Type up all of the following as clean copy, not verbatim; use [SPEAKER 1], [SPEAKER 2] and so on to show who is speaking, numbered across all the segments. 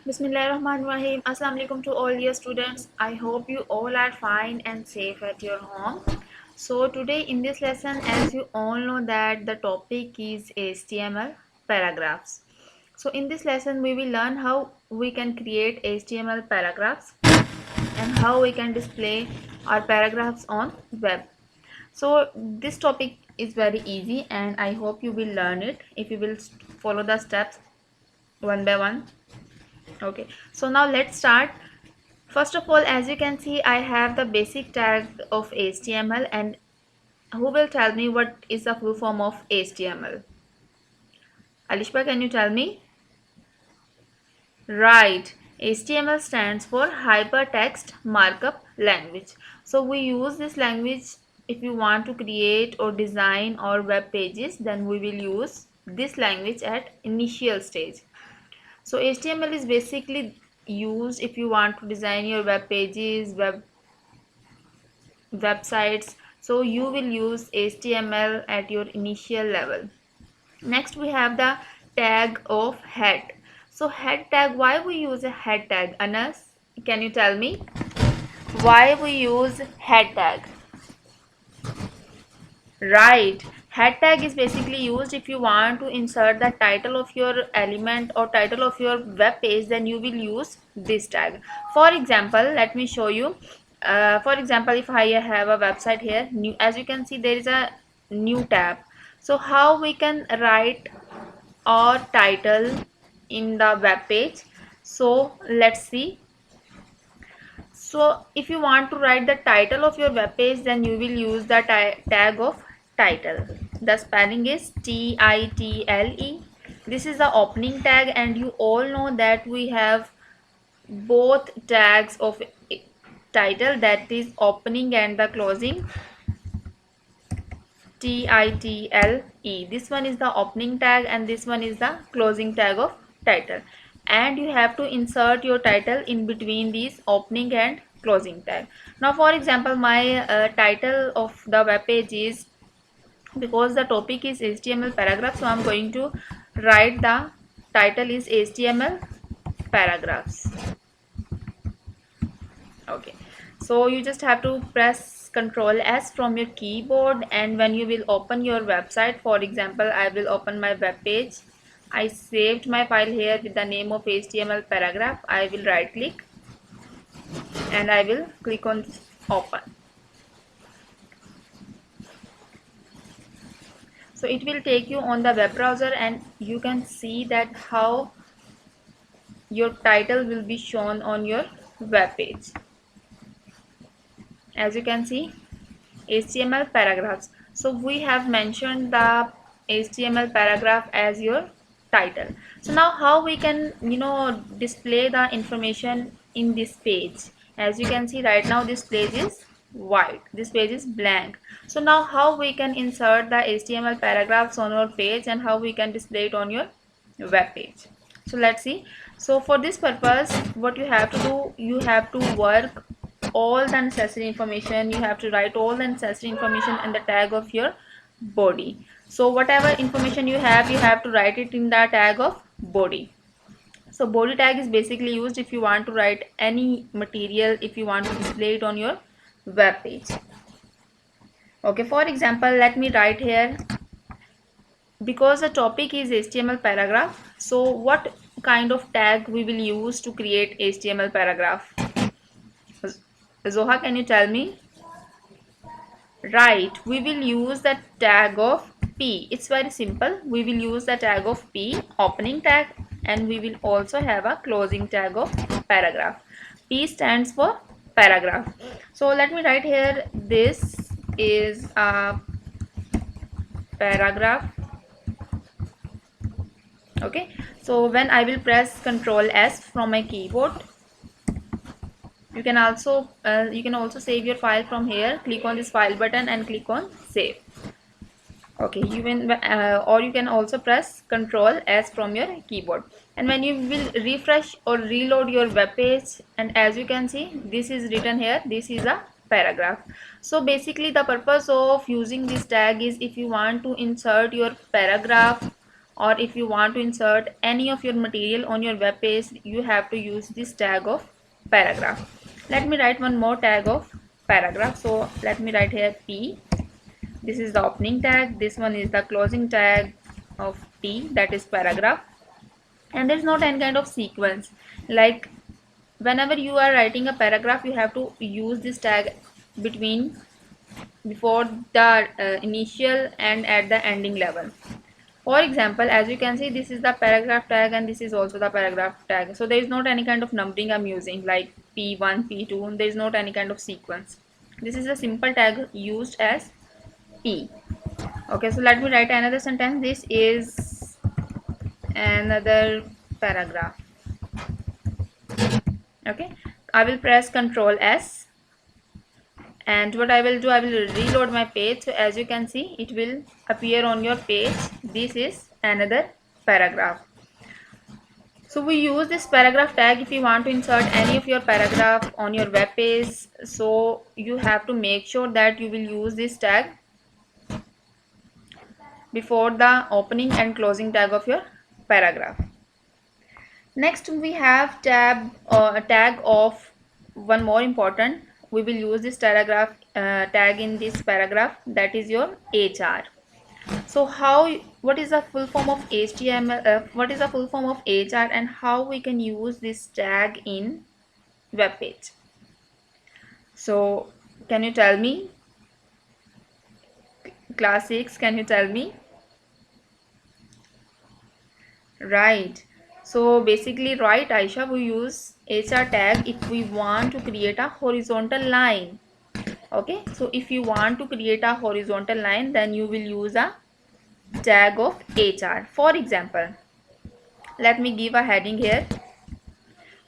[SPEAKER 1] Bismillahirrahmanirrahim. Assalamu alaikum to all your students. I hope you all are fine and safe at your home. So today in this lesson, as you all know that the topic is HTML paragraphs. So in this lesson, we will learn how we can create HTML paragraphs and how we can display our paragraphs on web. So this topic is very easy and I hope you will learn it if you will follow the steps one by one. Okay, so now let's start. First of all, as you can see, I have the basic tag of HTML, and who will tell me what is the full form of HTML? Alishba, can you tell me? Right, HTML stands for Hypertext Markup Language. So we use this language if you want to create or design or web pages, then we will use this language at initial stage. So HTML is basically used if you want to design your web pages, websites. So you will use HTML at your initial level. Next we have the tag of head. So head tag, why we use a head tag? Anas, can you tell me why we use head tag? Right, head tag is basically used if you want to insert the title of your element or title of your web page, then you will use this tag. For example, let me show you. For example, if I have a website here, new, as you can see there is a new tab. So how we can write our title in the web page? So let's see. So if you want to write the title of your web page, then you will use the tag of title. The spelling is title. This is the opening tag, and you all know that we have both tags of title, that is opening and the closing, title. This one is the opening tag and this one is the closing tag of title, and you have to insert your title in between these opening and closing tag. Now for example, my title of the web page is, because the topic is HTML paragraph, so I'm going to write the title is HTML paragraphs. Okay, so you just have to press Ctrl S from your keyboard, and when you will open your website, for example I will open my web page. I saved my file here with the name of HTML paragraph. I will right click and I will click on open. So it will take you on the web browser and you can see that how your title will be shown on your web page. As you can see, HTML paragraphs. So we have mentioned the HTML paragraph as your title. So now how we can display the information in this page? As you can see right now, this page is white, this page is blank. So now how we can insert the HTML paragraphs on our page and how we can display it on your web page? So let's see. So for this purpose, what you have to do, you have to work all the necessary information. You have to write all the necessary information in the tag of your body. So whatever information you have to write it in the tag of body. So body tag is basically used if you want to write any material, if you want to display it on your web page. Okay, for example, let me write here, because the topic is HTML paragraph, so what kind of tag we will use to create HTML paragraph? Zoha, can you tell me? Right, we will use the tag of P. It's very simple. We will use the tag of P, opening tag, and we will also have a closing tag of paragraph. P stands for paragraph. So let me write here, this is a paragraph. Okay, so when I will press Ctrl S from my keyboard, you can also save your file from here. Click on this file button and click on save. Okay, or you can also press Ctrl S from your keyboard, and when you will refresh or reload your web page, and as you can see, this is written here, this is a paragraph. So basically the purpose of using this tag is if you want to insert your paragraph or if you want to insert any of your material on your web page, you have to use this tag of paragraph. Let me write one more tag of paragraph. So let me write here P. This is the opening tag, this one is the closing tag of P, that is paragraph. And there is not any kind of sequence, like whenever you are writing a paragraph you have to use this tag between, before the initial and at the ending level. For example, as you can see, this is the paragraph tag and this is also the paragraph tag. So there is not any kind of numbering I'm using like P1, P2. There is not any kind of sequence. This is a simple tag used as P. Okay, so let me write another sentence. This is another paragraph. Okay, I will press Ctrl S, and what I will do, I will reload my page. So as you can see, it will appear on your page. This is another paragraph. So we use this paragraph tag if you want to insert any of your paragraph on your web page. So you have to make sure that you will use this tag before the opening and closing tag of your paragraph. Next we have a tag of one more important. We will use this paragraph tag in this paragraph, that is your HR. So what is the full form of HTML? What is the full form of HR and how we can use this tag in web page? So can you tell me, class 6, can you tell me? Right. So basically, right, Aisha, we use HR tag if we want to create a horizontal line. Okay, so if you want to create a horizontal line, then you will use a tag of HR. For example, let me give a heading here.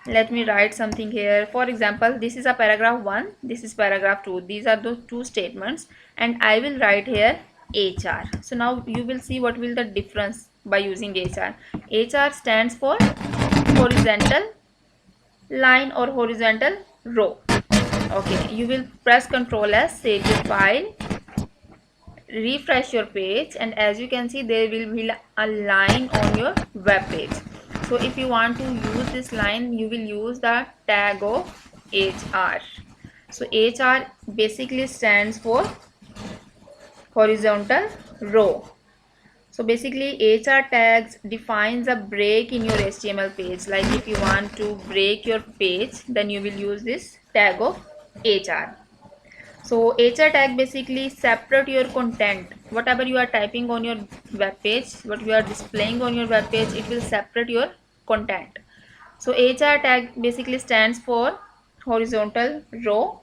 [SPEAKER 1] Let me write something here. For example, this is a paragraph 1, this is paragraph 2. These are the two statements, and I will write here HR. So now you will see what will the difference by using HR. HR stands for horizontal line or horizontal row. Okay, you will press Ctrl S, save your file, refresh your page, and as you can see there will be a line on your web page. So if you want to use this line, you will use the tag of HR. So HR basically stands for horizontal row. So basically HR tags defines a break in your HTML page. Like if you want to break your page, then you will use this tag of HR. So HR tag basically separate your content. Whatever you are typing on your web page, what you are displaying on your web page, it will separate your content. So HR tag basically stands for horizontal row.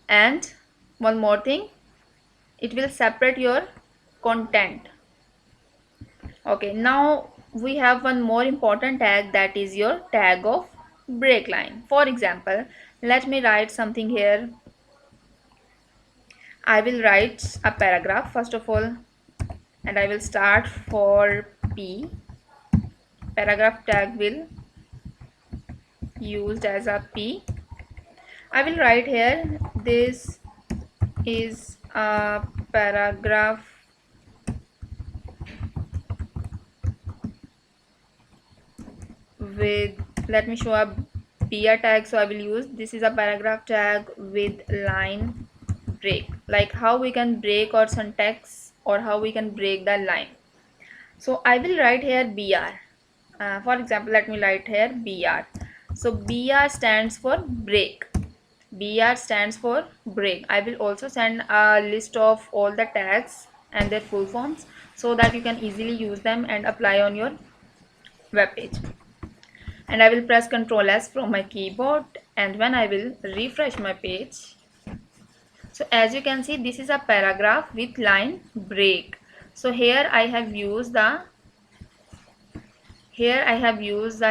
[SPEAKER 1] And one more thing, it will separate your content. Okay, now we have one more important tag, that is your tag of break line. For example, let me write something here. I will write a paragraph first of all, and I will start for P. Paragraph tag will used as a P. I will write here, this is a paragraph with, let me show a BR tag, so I will use, this is a paragraph tag with line break, like how we can break our syntax or how we can break the line. So I will write here BR. For example, let me write here BR. So BR stands for break. BR stands for break. I will also send a list of all the tags and their full forms so that you can easily use them and apply on your web page. And I will press Ctrl S from my keyboard, and when I will refresh my page, so as you can see, this is a paragraph with line break. So here I have used the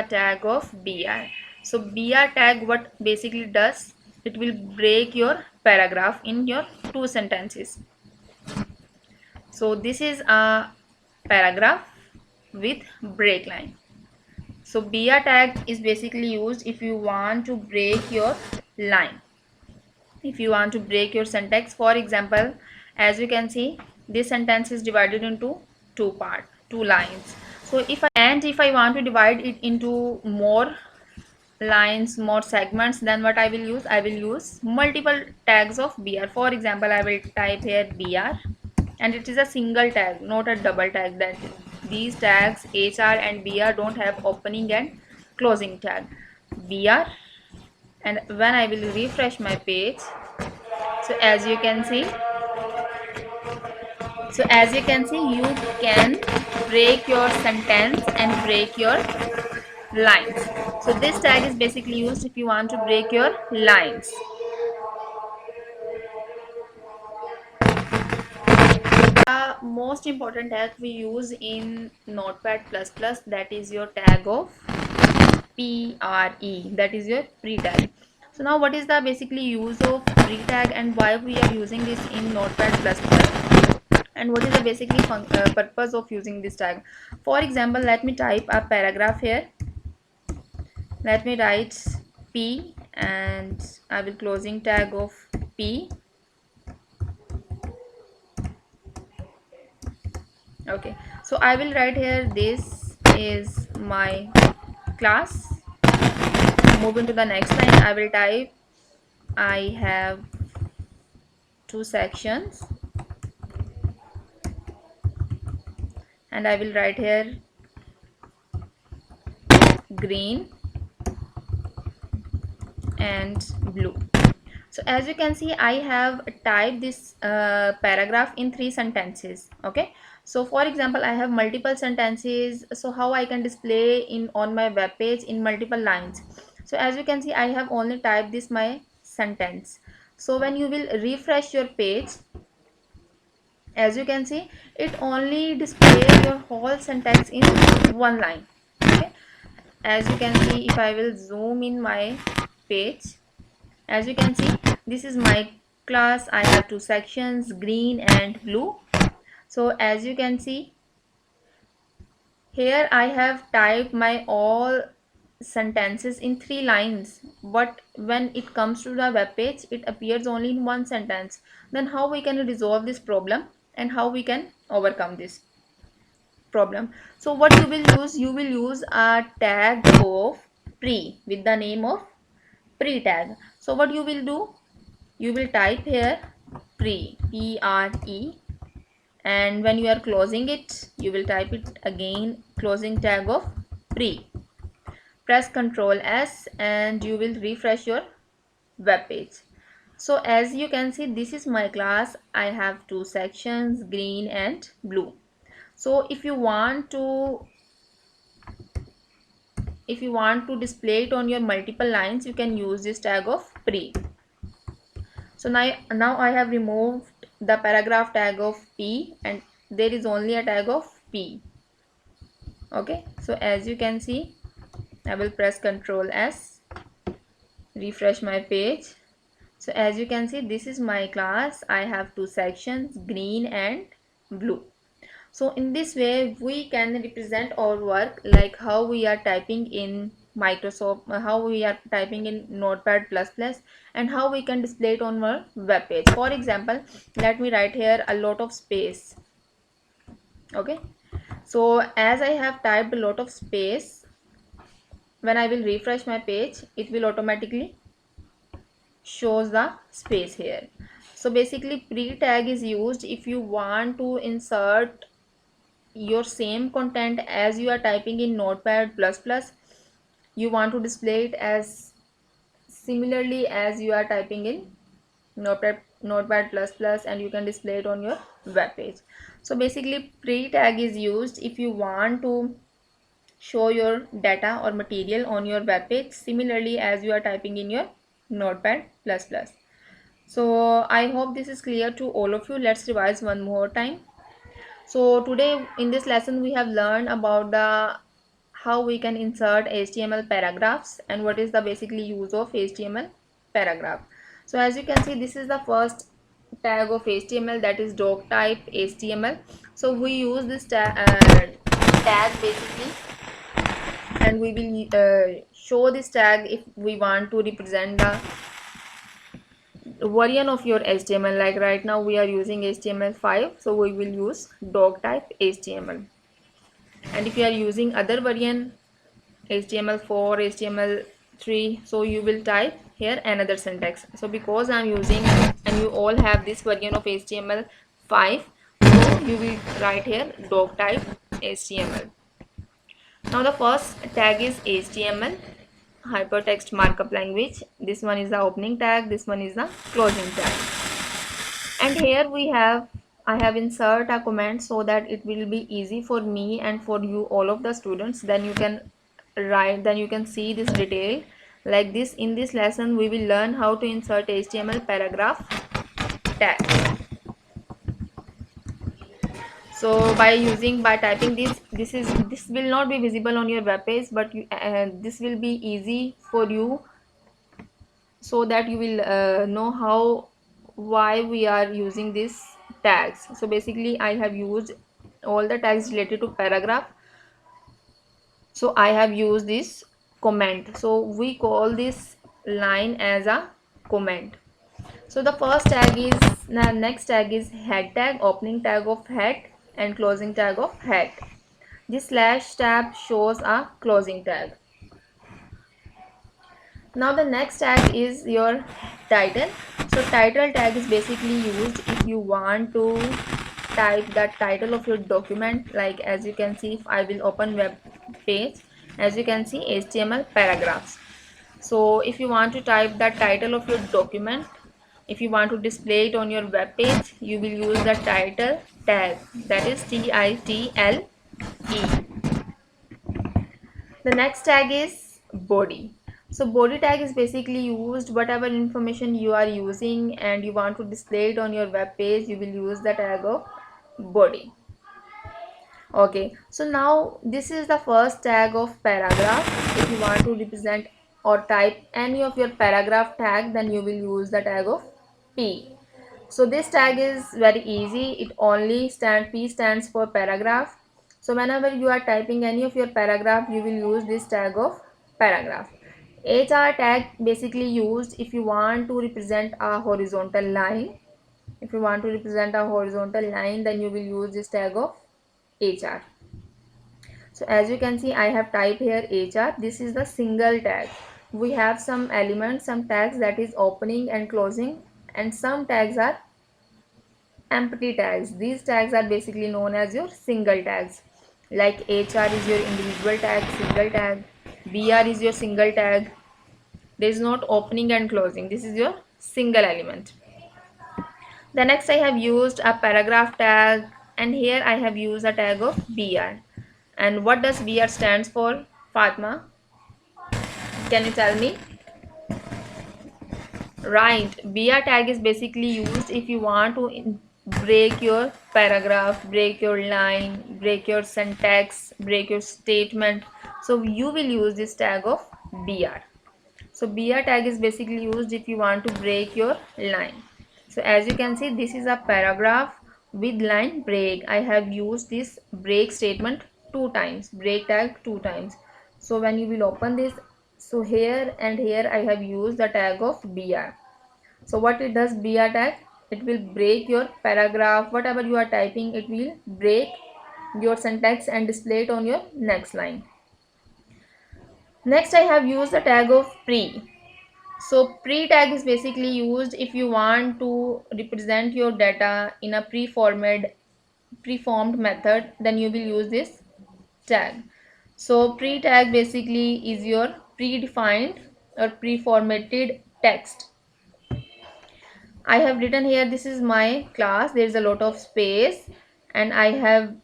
[SPEAKER 1] tag of BR. So BR tag what basically does, it will break your paragraph in your two sentences. So this is a paragraph with break line. So BR tag is basically used if you want to break your line, if you want to break your syntax. For example, as you can see, this sentence is divided into two lines. So if I want to divide it into more lines, more segments, then what I will use, I will use multiple tags of br. For example, I will type here br, and it is a single tag, not a double tag. That these tags hr and br don't have opening and closing tag. Br, and when I will refresh my page, so as you can see, you can break your sentence and break your lines. So this tag is basically used if you want to break your lines. The most important tag we use in Notepad++, that is your tag of pre, that is your pre tag. So now what is the basically use of pre tag and why we are using this in Notepad++, and what is the basically purpose of using this tag? For example, let me type a paragraph here. Let me write p, and I will closing tag of p. Okay, so I will write here, this is my class. Move into the next line. I will type, I have two sections, and I will write here green and blue. So as you can see, I have typed this paragraph in 3 sentences. Okay, so for example, I have multiple sentences, so how I can display in on my web page in multiple lines? So as you can see, I have only typed this my sentence. So when you will refresh your page, as you can see, it only displays your whole sentence in one line. Okay, as you can see, if I will zoom in my page, as you can see, this is my class. I have two sections, green and blue. So as you can see, here I have typed my all sentences in 3 lines, but when it comes to the web page, it appears only in one sentence. Then how we can resolve this problem, and how we can overcome this problem? So what you will use, a tag of pre with the name of pre tag. So what you will do, you will type here pre, pre, and when you are closing it, you will type it again, closing tag of pre. Press Ctrl S and you will refresh your web page. So as you can see, this is my class. I have two sections, green and blue. So if you want to display it on your multiple lines, you can use this tag of pre. So now I have removed the paragraph tag of p, and there is only a tag of p. Okay, so as you can see, I will press Ctrl S, refresh my page. So as you can see, this is my class. I have two sections, green and blue. So in this way, we can represent our work, like how we are typing in Microsoft, how we are typing in Notepad++, and how we can display it on our web page. For example, let me write here a lot of space. Okay, so as I have typed a lot of space, when I will refresh my page, it will automatically shows the space here. So basically, pre tag is used if you want to insert your same content as you are typing in Notepad++. You want to display it as similarly as you are typing in Notepad++, and you can display it on your web page. So basically, pre tag is used if you want to show your data or material on your web page similarly as you are typing in your Notepad++. So I hope this is clear to all of you. Let's revise one more time. So today in this lesson we have learned about the how we can insert HTML paragraphs and what is the basically use of HTML paragraph. So as you can see, this is the first tag of HTML, that is doc type HTML. So we use this tag basically, and we will show this tag if we want to represent the version of your HTML. Like right now we are using HTML5, so we will use doc type HTML. And if you are using other version, HTML4, HTML3, so you will type here another syntax. So because I'm using, and you all have this version of HTML5, so you will write here doc type HTML. Now the first tag is HTML hypertext markup language. This one is the opening tag, this one is the closing tag. And here we have, I have insert a comment so that it will be easy for me and for you all of the students. Then you can write, then you can see this detail like this. In this lesson we will learn how to insert HTML paragraph tag. So by typing this will not be visible on your web page, but this will be easy for you, so that you will know how, why we are using these tags. So basically I have used all the tags related to paragraph, so I have used this comment. So we call this line as a comment. So the first tag is, the next tag is head tag, opening tag of head and closing tag of head. This slash tab shows a closing tag. Now the next tag is your title. So title tag is basically used if you want to type the title of your document. Like as you can see, if I will open web page, as you can see HTML paragraphs. So if you want to type the title of your document, if you want to display it on your web page, you will use the title tag, that is title. The next tag is body. So body tag is basically used, whatever information you are using and you want to display it on your web page, you will use the tag of body. Okay, so now this is the first tag of paragraph. If you want to represent or type any of your paragraph tag, then you will use the tag of P. So this tag is very easy. It only P stands for paragraph. So whenever you are typing any of your paragraph, you will use this tag of paragraph. HR tag basically used if you want to represent a horizontal line. If you want to represent a horizontal line, then you will use this tag of HR. So as you can see, I have typed here HR. This is the single tag. We have some elements, some tags that is opening and closing, and some tags are empty tags. These tags are basically known as your single tags. Like HR is your individual tag, single tag. BR is your single tag. There is not opening and closing. This is your single element. The next I have used a paragraph tag, and here I have used a tag of BR. And what does BR stands for, Fatma? Can you tell me? Right, BR tag is basically used if you want to break your paragraph, break your line, break your syntax, break your statement. So you will use this tag of BR. So BR tag is basically used if you want to break your line. So as you can see, this is a paragraph with line break. I have used this break statement 2 times, break tag 2 times. So when you will open this, so here and here I have used the tag of BR. So what it does, BR tag, it will break your paragraph, whatever you are typing, it will break your syntax and display it on your next line. Next I have used the tag of pre. So pre tag is basically used if you want to represent your data in a preformed method, then you will use this tag. So pre tag basically is your predefined or preformatted text. I have written here, this is my class, there is a lot of space, and I have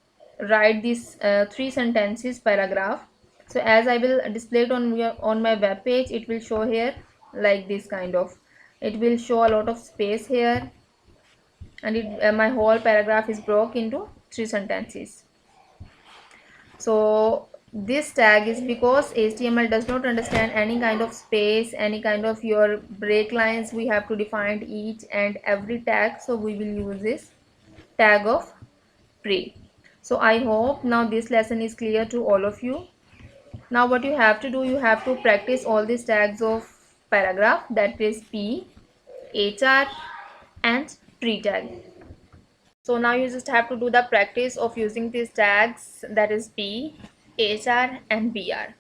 [SPEAKER 1] write these 3 sentences paragraph. So as I will display it on my web page, it will show here like this kind of, it will show a lot of space here, and my whole paragraph is broke into 3 sentences. So this tag is because HTML does not understand any kind of space, any kind of your break lines. We have to define each and every tag, so we will use this tag of pre. So I hope now this lesson is clear to all of you. Now what you have to do, you have to practice all these tags of paragraph, that is P. HR, and pre-tag. So now you just have to do the practice of using these tags, that is P, HR, and BR.